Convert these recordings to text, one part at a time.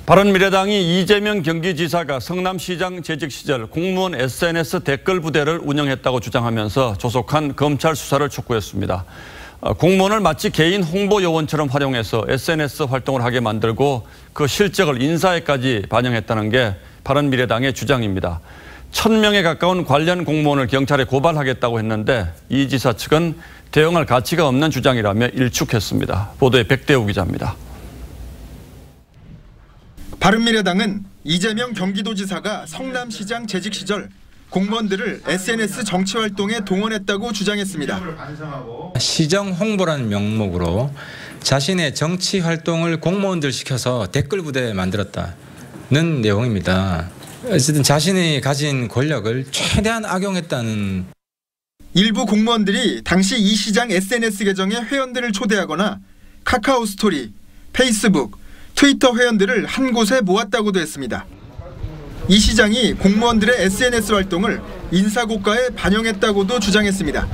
바른미래당이 이재명 경기지사가 성남시장 재직 시절 공무원 SNS 댓글 부대를 운영했다고 주장하면서 조속한 검찰 수사를 촉구했습니다. 공무원을 마치 개인 홍보 요원처럼 활용해서 SNS 활동을 하게 만들고 그 실적을 인사에까지 반영했다는 게 바른미래당의 주장입니다. 1000명에 가까운 관련 공무원을 경찰에 고발하겠다고 했는데 이 지사 측은 대응할 가치가 없는 주장이라며 일축했습니다. 보도에 백대우 기자입니다. 바른미래당은 이재명 경기도지사가 성남시장 재직 시절 공무원들을 SNS 정치활동에 동원했다고 주장했습니다. 시정 홍보라는 명목으로 자신의 정치 활동을 공무원들 시켜서 댓글 부대 만들었다는 내용입니다. 어쨌든 자신이 가진 권력을 최대한 악용했다는. 일부 공무원들이 당시 이 시장 SNS 계정에 회원들을 초대하거나 카카오 스토리, 페이스북, 트위터 회원들을 한 곳에 모았다고도 했습니다. 이 시장이 공무원들의 SNS 활동을 인사고과에 반영했다고도 주장했습니다.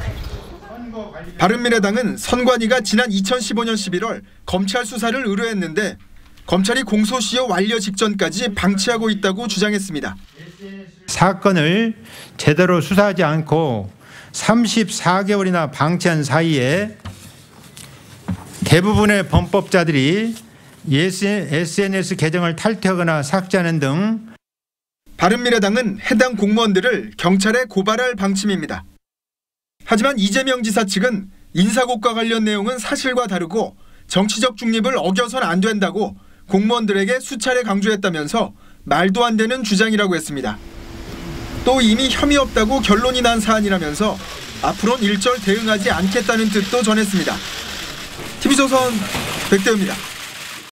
바른미래당은 선관위가 지난 2015년 11월 검찰 수사를 의뢰했는데 검찰이 공소시효 완료 직전까지 방치하고 있다고 주장했습니다. 사건을 제대로 수사하지 않고 34개월이나 방치한 사이에 대부분의 범법자들이 SNS 계정을 탈퇴하거나 삭제하는 등. 바른미래당은 해당 공무원들을 경찰에 고발할 방침입니다. 하지만 이재명 지사 측은 인사고과 관련 내용은 사실과 다르고 정치적 중립을 어겨선 안 된다고 공무원들에게 수차례 강조했다면서 말도 안 되는 주장이라고 했습니다. 또 이미 혐의 없다고 결론이 난 사안이라면서 앞으로는 일절 대응하지 않겠다는 뜻도 전했습니다. TV조선 백대우입니다.